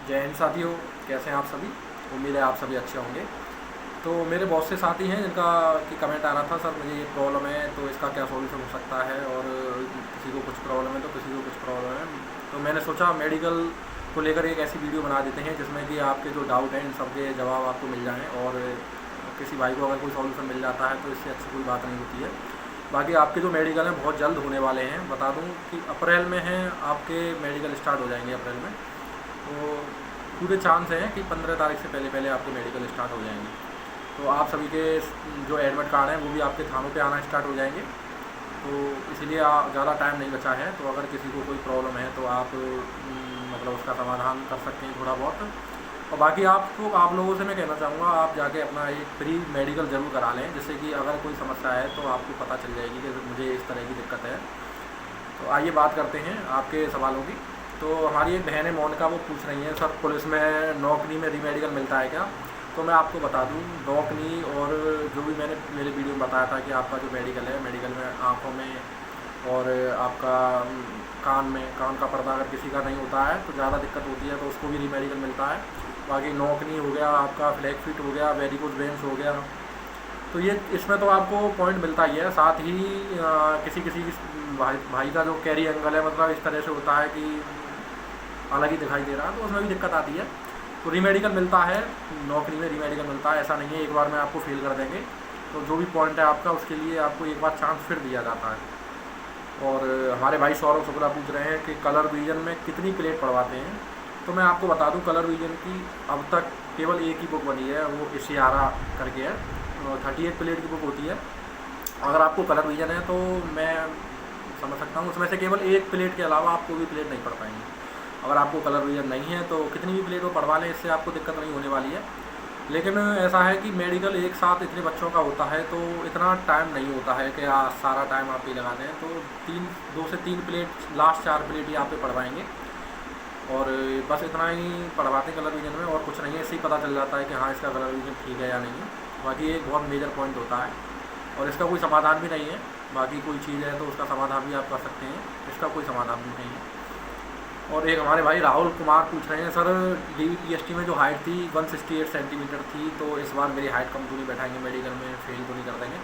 जय हिंद साथियों, कैसे हैं आप सभी। उम्मीद है आप सभी अच्छे होंगे। तो मेरे बहुत से साथी हैं जिनका कि कमेंट आ रहा था, सर मुझे ये प्रॉब्लम है तो इसका क्या सॉल्यूशन हो सकता है, और किसी को कुछ प्रॉब्लम है तो किसी को कुछ प्रॉब्लम है। तो मैंने सोचा मेडिकल को लेकर एक ऐसी वीडियो बना देते हैं जिसमें कि आपके जो डाउट हैं इन सब के जवाब आपको मिल जाएँ, और किसी भाई को अगर कोई सॉल्यूशन मिल जाता है तो इससे अच्छी कोई बात नहीं होती है। बाकी आपके जो मेडिकल हैं बहुत जल्द होने वाले हैं, बता दूं कि अप्रैल में हैं आपके मेडिकल स्टार्ट हो जाएंगे अप्रैल में। तो पूरे चांस हैं कि 15 तारीख से पहले पहले आपके मेडिकल स्टार्ट हो जाएंगे। तो आप सभी के जो एडमिट कार्ड हैं वो भी आपके थानों पे आना स्टार्ट हो जाएंगे। तो इसीलिए ज़्यादा टाइम नहीं बचा है। तो अगर किसी को कोई प्रॉब्लम है तो आप मतलब उसका समाधान कर सकते हैं थोड़ा बहुत। और बाकी आप लोगों से मैं कहना चाहूँगा, आप जाके अपना एक प्री मेडिकल ज़रूर करा लें, जिससे कि अगर कोई समस्या है तो आपको पता चल जाएगी कि मुझे इस तरह की दिक्कत है। तो आइए बात करते हैं आपके सवालों की। तो हमारी एक बहन है मोनिका, वो पूछ रही हैं, सर पुलिस में नौकरी में रीमेडिकल मिलता है क्या। तो मैं आपको बता दूं, नौकरी और जो भी मैंने मेरे वीडियो में बताया था कि आपका जो मेडिकल है, मेडिकल में आँखों में और आपका कान का पर्दा अगर किसी का नहीं होता है तो ज़्यादा दिक्कत होती है तो उसको भी रीमेडिकल मिलता है। बाकी नौकरी हो गया, आपका फ्लैग फिट हो गया, वेरिकोज वेन्स हो गया, तो ये इसमें तो आपको पॉइंट मिलता ही है। साथ ही किसी किसी भाई का जो कैरी एंगल है, मतलब इस तरह से होता है कि अलग ही दिखाई दे रहा है, तो उसमें भी दिक्कत आती है। तो रीमेडिकल मिलता है, नौकरी में रीमेडिकल मिलता है, ऐसा नहीं है एक बार में आपको फेल कर देंगे। तो जो भी पॉइंट है आपका उसके लिए आपको एक बार चांस फिर दिया जाता है। और हमारे भाई सौरभ शुक्ला पूछ रहे हैं कि कलर विजन में कितनी प्लेट पढ़वाते हैं। तो मैं आपको बता दूं, कलर विजन की अब तक केवल एक ही बुक बनी है, वो इशियारा करके है, 38 प्लेट की बुक होती है। अगर आपको कलर विजन है तो मैं समझ सकता हूँ उसमें से केवल एक प्लेट के अलावा आप कोई भी प्लेट नहीं पढ़ पाएंगे। अगर आपको कलर विजन नहीं है तो कितनी भी प्लेट वो पढ़वा लें, इससे आपको दिक्कत नहीं होने वाली है। लेकिन ऐसा है कि मेडिकल एक साथ इतने बच्चों का होता है तो इतना टाइम नहीं होता है कि सारा टाइम आप ही लगाते हैं। तो 2 से 3 प्लेट, लास्ट 4 प्लेट ही आप पे पढ़वाएंगे, और बस इतना ही पढ़वाते हैं कलर विजन में, और कुछ नहीं है। इससे ही पता चल जाता है कि हाँ इसका कलर विजन ठीक है या नहीं है। बाकी एक बहुत मेजर पॉइंट होता है और इसका कोई समाधान भी नहीं है। बाकी कोई चीज़ है तो उसका समाधान भी आप कर सकते हैं, इसका कोई समाधान भी नहीं है। और एक हमारे भाई राहुल कुमार पूछ रहे हैं, सर DVPST में जो हाइट थी 168 सेंटीमीटर थी, तो इस बार मेरी हाइट कम तो नहीं बैठाएंगे मेडिकल में, फेल तो नहीं कर देंगे।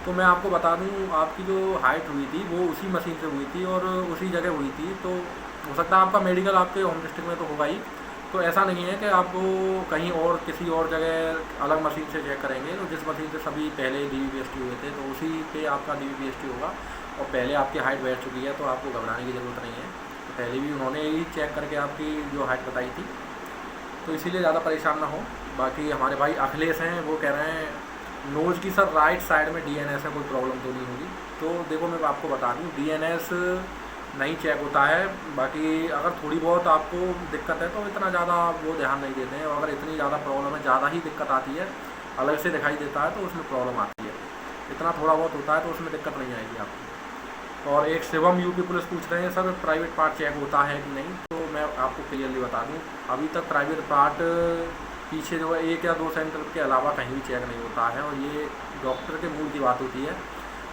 तो मैं आपको बता दूं, आपकी जो हाइट हुई थी वो उसी मशीन से हुई थी और उसी जगह हुई थी। तो हो सकता है आपका मेडिकल आपके होम डिस्ट्रिक्ट में तो होगा ही, तो ऐसा नहीं है कि आपको कहीं और किसी और जगह अलग मशीन से चेक करेंगे। तो जिस मशीन से सभी पहले DVPST हुए थे तो उसी पे आपका DVPST होगा, और पहले आपकी हाइट बैठ चुकी है तो आपको घबराने की ज़रूरत नहीं है। तो पहले भी उन्होंने ही चेक करके आपकी जो हाइट बताई थी, तो इसीलिए ज़्यादा परेशान ना हो। बाकी हमारे भाई अखिलेश हैं, वो कह रहे हैं नोज़ की सर राइट साइड में DNS है, कोई प्रॉब्लम तो नहीं होगी। तो देखो मैं आपको बता दूँ, DNS नहीं चेक होता है। बाकी अगर थोड़ी बहुत आपको दिक्कत है तो इतना ज़्यादा वो ध्यान नहीं देते हैं, और अगर इतनी ज़्यादा प्रॉब्लम है, ज़्यादा ही दिक्कत आती है, अलग से दिखाई देता है, तो उसमें प्रॉब्लम आती है। इतना थोड़ा बहुत होता है तो उसमें दिक्कत नहीं आएगी आपको। और एक शिवम यूपी पुलिस पूछ रहे हैं, सर प्राइवेट पार्ट चेक होता है कि नहीं। तो मैं आपको क्लियरली बता दूं, अभी तक प्राइवेट पार्ट पीछे जो है 1 या 2 सेंटर के अलावा कहीं भी चेक नहीं होता है, और ये डॉक्टर के मूड की बात होती है।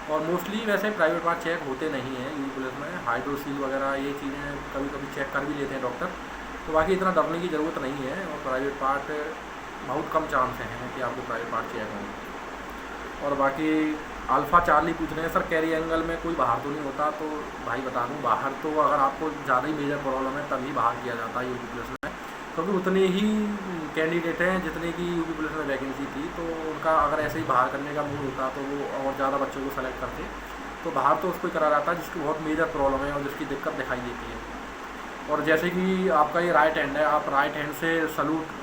और मोस्टली वैसे प्राइवेट पार्ट चेक होते नहीं हैं यूपी पुलिस में, हाइड्रोसील वगैरह ये चीज़ें कभी कभी चेक कर भी लेते हैं डॉक्टर। तो बाकी इतना डरने की ज़रूरत नहीं है, और प्राइवेट पार्ट बहुत कम चांस हैं कि आपको प्राइवेट पार्ट चेक होंगे। और बाकी अल्फ़ा चार्ली पूछ रहे हैं, सर कैरी एंगल में कोई बाहर तो नहीं होता। तो भाई बता दूं, बाहर तो अगर आपको ज़्यादा ही मेजर प्रॉब्लम है तभी बाहर किया जाता है यूपी पुलिस में, क्योंकि उतने ही कैंडिडेट हैं जितने की यूपी पुलिस में वैकेंसी थी। तो उनका अगर ऐसे ही बाहर करने का मूड होता तो वो और ज़्यादा बच्चों को सेलेक्ट करते। तो बाहर तो उसको करा जाता है जिसकी बहुत मेजर प्रॉब्लम है और जिसकी दिक्कत दिखाई देती है। और जैसे कि आपका ये राइट हैंड है, आप राइट हैंड से सलूट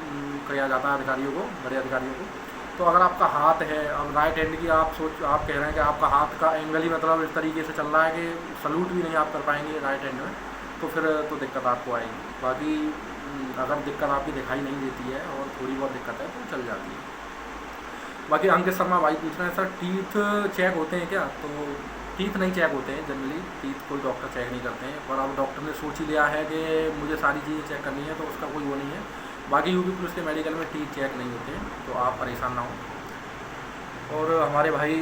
किया जाता है अधिकारियों को, बड़े अधिकारियों को। तो अगर आपका हाथ है, अब राइट हैंड की आप कह रहे हैं कि आपका हाथ का एंगल ही मतलब इस तरीके से चल रहा है कि सलूट भी नहीं आप कर पाएंगे राइट हैंड में, तो फिर तो दिक्कत आपको आएगी। बाकी अगर दिक्कत आपकी दिखाई नहीं देती है और थोड़ी बहुत दिक्कत है तो चल जाती है। बाकी अंकित शर्मा भाई पूछ रहे हैं, सर टीथ चेक होते हैं क्या। तो टीथ नहीं चेक होते हैं जनरली, टीथ कोई डॉक्टर चेक नहीं करते हैं। पर अब डॉक्टर ने सोच ही लिया है कि मुझे सारी चीज़ें चेक करनी है, तो उसका कोई वो नहीं है। बाकी यूपी पुलिस के मेडिकल में टीथ चेक नहीं होते हैं, तो आप परेशान ना हो। और हमारे भाई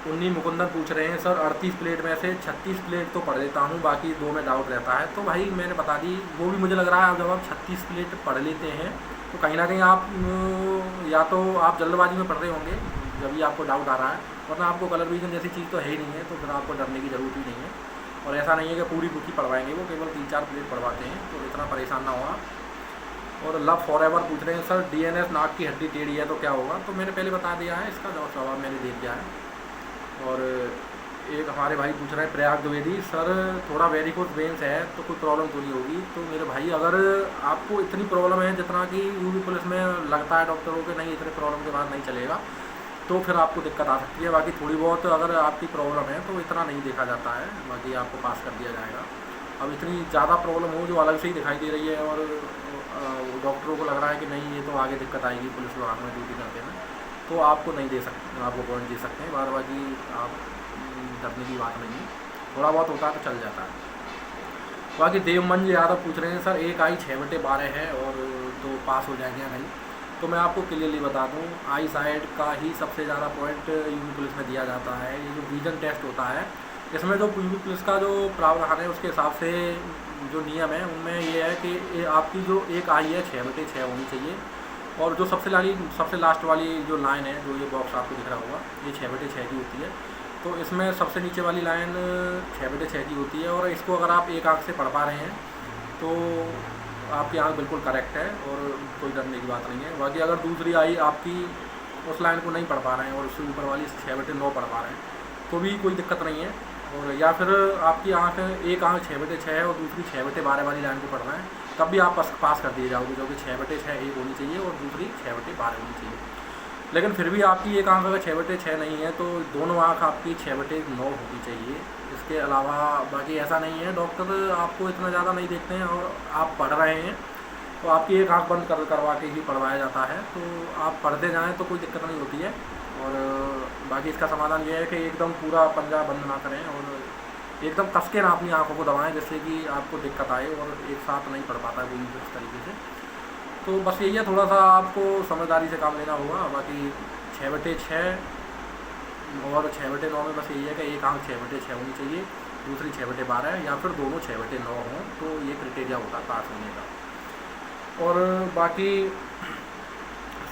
उन्नी मुकुंदन पूछ रहे हैं सर 38 प्लेट में से 36 प्लेट तो पढ़ लेता हूँ, बाकी 2 में डाउट रहता है। तो भाई मैंने बता दी, वो भी मुझे लग रहा है जब आप 36 प्लेट पढ़ लेते हैं तो कहीं ना कहीं आप या तो आप जल्दबाजी में पढ़ रहे होंगे जब भी आपको डाउट आ रहा है, वरना आपको कलर विजन जैसी चीज़ तो है ही नहीं है, तो फिर आपको डरने की ज़रूरत ही नहीं है। और ऐसा नहीं है कि पूरी बुक ही पढ़वाएंगे, वो केवल 3-4 प्लेट पढ़वाते हैं, तो इतना परेशान ना हुआ। और लव फॉरएवर पूछ रहे हैं सर डीएनएस नाक की हड्डी टेढ़ी है तो क्या होगा? तो मैंने पहले बता दिया है, इसका जवाब मैंने दे दिया है। और एक हमारे भाई पूछ रहे हैं प्रयाग द्विवेदी सर थोड़ा वेरिकोस वेन्स है तो कोई प्रॉब्लम तो नहीं होगी? तो मेरे भाई अगर आपको इतनी प्रॉब्लम है जितना कि यूवी पुलिस में लगता है डॉक्टरों के नहीं इतने प्रॉब्लम के बाद नहीं चलेगा, तो फिर आपको दिक्कत आ सकती है। बाकी थोड़ी बहुत अगर आपकी प्रॉब्लम है तो इतना नहीं देखा जाता है, बाकी आपको पास कर दिया जाएगा। अब इतनी ज़्यादा प्रॉब्लम हो जो अलग से ही दिखाई दे रही है और डॉक्टरों को लग रहा है कि नहीं ये तो आगे दिक्कत आएगी पुलिस विभाग में ड्यूटी करते हैं, तो आपको नहीं दे सकते, आपको पॉइंट दे सकते हैं। बाकी आप डरने की बात नहीं है, थोड़ा बहुत होता है तो चल जाता है। बाकी देवमंज यादव पूछ रहे हैं सर एक आई 6/12 है और तो पास हो जाएंगे या नहीं? तो मैं आपको क्लियरली बता दूं, आई साइड का ही सबसे ज़्यादा पॉइंट यूपी पुलिस में दिया जाता है। ये जो विजन टेस्ट होता है इसमें जो यूपी पुलिस का जो प्रावधान है उसके हिसाब से जो नियम है उनमें ये है कि आपकी जो एक आई है 6/6 होनी चाहिए, और जो सबसे लास्ट वाली जो लाइन है जो ये बॉक्स आपको दिख रहा होगा ये 6/6 की होती है। तो इसमें सबसे नीचे वाली लाइन 6/6 की होती है, और इसको अगर आप एक आंख से पढ़ पा रहे हैं तो आपकी आंख बिल्कुल करेक्ट है और कोई डरने की बात नहीं है। बाकी अगर दूसरी आई आपकी उस लाइन को नहीं पढ़ पा रहे हैं और उससे ऊपर वाली 6/9 पढ़ पा रहे हैं तो भी कोई दिक्कत नहीं है। और या फिर आपकी आंख एक आंख 6/6 है और दूसरी 6/12 वाली लाइन को पढ़ रहे हैं, तब भी आप पास कर दिए जाओगे, जो कि 6/6 एक होनी चाहिए और दूसरी 6/12 होनी चाहिए। लेकिन फिर भी आपकी एक आंख अगर 6/6 नहीं है तो दोनों आंख आपकी 6/9 होनी चाहिए। इसके अलावा बाकी ऐसा नहीं है, डॉक्टर आपको इतना ज़्यादा नहीं देखते हैं और आप पढ़ रहे हैं तो आपकी एक आंख बंद करवा के ही पढ़वाया जाता है, तो आप पढ़ते जाएँ तो कोई दिक्कत नहीं होती है। और बाकी इसका समाधान ये है कि एकदम पूरा पंजा बंद ना करें और एकदम कस के ना अपनी आँखों को दबाएं, जिससे कि आपको दिक्कत आए और एक साथ नहीं पढ़ पाता कोई इस तरीके से। तो बस यही है, थोड़ा सा आपको समझदारी से काम लेना होगा। बाकी 6/6 और 6/9 में बस यही है कि एक आंख 6/6 होनी चाहिए, दूसरी 6/12 या फिर दोनों 6/9 हों, तो ये क्राइटेरिया होता है पास होने का। और बाकी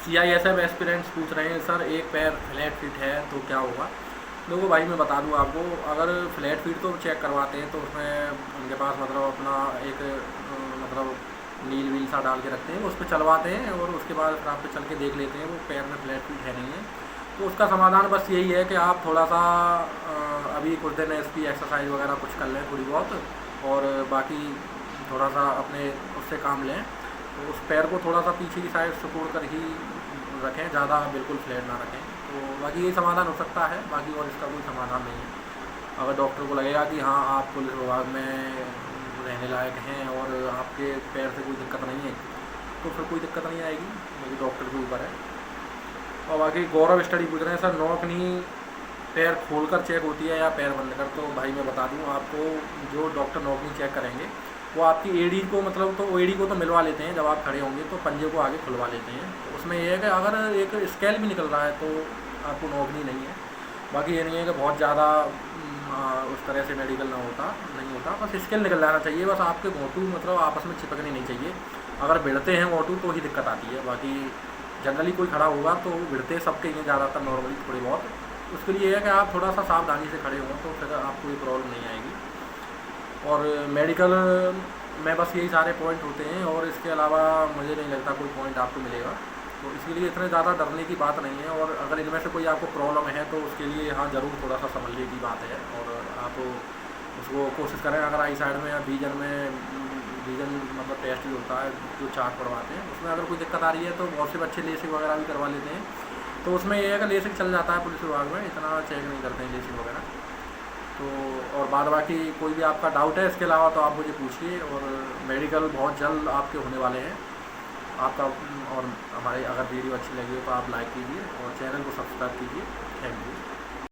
CISF एस्पिरेंट्स पूछ रहे हैं सर एक पैर फ्लैट फिट है तो क्या होगा? देखो भाई मैं बता दूं आपको, अगर फ्लैट फिट तो चेक करवाते हैं तो उसमें उनके पास मतलब अपना एक मतलब नील व्हील सा डाल के रखते हैं, उस पर चलवाते हैं और उसके बाद फिर आप पे चल के देख लेते हैं वो पैर में फ्लैट फिट है नहीं है। तो उसका समाधान बस यही है कि आप थोड़ा सा अभी कुछ दिन इसकी एक्सरसाइज वगैरह कुछ कर लें थोड़ी बहुत, और बाकी थोड़ा सा अपने उससे काम लें, तो उस पैर को थोड़ा सा पीछे की साइड सुकोड़ कर ही रखें, ज़्यादा बिल्कुल फ्लैट ना रखें। तो बाकी ये समाधान हो सकता है, बाकी और इसका कोई समाधान नहीं है। अगर डॉक्टर को लगेगा कि हाँ आप पुलिस विभाग में रहने लायक हैं और आपके पैर से कोई दिक्कत नहीं है तो फिर कोई दिक्कत नहीं आएगी, मेरी डॉक्टर के ऊपर है। और बाकी गौरव स्टडी पूछ रहे हैं सर नौकनी पैर खोलकर चेक होती है या पैर बंद कर? तो भाई मैं बता दूं आपको, जो डॉक्टर नौकनी चेक करेंगे वो आपकी एडी को मतलब तो एडी को तो मिलवा लेते हैं, जब आप खड़े होंगे तो पंजे को आगे खुलवा लेते हैं। तो उसमें यह है कि अगर एक स्केल भी निकल रहा है तो आपको नौकनी नहीं है। बाकी ये नहीं है कि बहुत ज़्यादा उस तरह से मेडिकल नहीं होता, बस स्केल निकल जाना चाहिए, बस आपके घोंटू मतलब आपस में चिपकने नहीं चाहिए। अगर भिड़ते हैं घोंटू तो ही दिक्कत आती है, बाकी जनरली कोई खड़ा होगा तो भिड़ते सबके ही ज़्यादातर नॉर्मली थोड़ी बहुत। उसके लिए है कि आप थोड़ा सा सावधानी से खड़े हों तो फिर आपको कोई प्रॉब्लम नहीं आएगी। और मेडिकल में बस यही सारे पॉइंट होते हैं और इसके अलावा मुझे नहीं लगता कोई पॉइंट आपको मिलेगा, तो इसलिए इतने ज़्यादा डरने की बात नहीं है। और अगर इनमें से कोई आपको प्रॉब्लम है तो उसके लिए हाँ ज़रूर थोड़ा सा समझने की बात है और आप उसको कोशिश करें। अगर आई साइड में या विजन मतलब टेस्ट भी होता है जो चार्ट पढ़वाते हैं, उसमें अगर कोई दिक्कत आ रही है तो बहुत से बच्चे लेसिक वगैरह भी करवा लेते हैं, तो उसमें ये है कि लेसिक चल जाता है पुलिस विभाग में, इतना चेक नहीं करते हैं लेसिक वगैरह। तो और बाद बाकी कोई भी आपका डाउट है इसके अलावा तो आप मुझे पूछिए, और मेडिकल बहुत जल्द आपके होने वाले हैं आपका। और हमारे अगर वीडियो अच्छी लगी हो तो आप लाइक कीजिए और चैनल को सब्सक्राइब कीजिए। Thank you.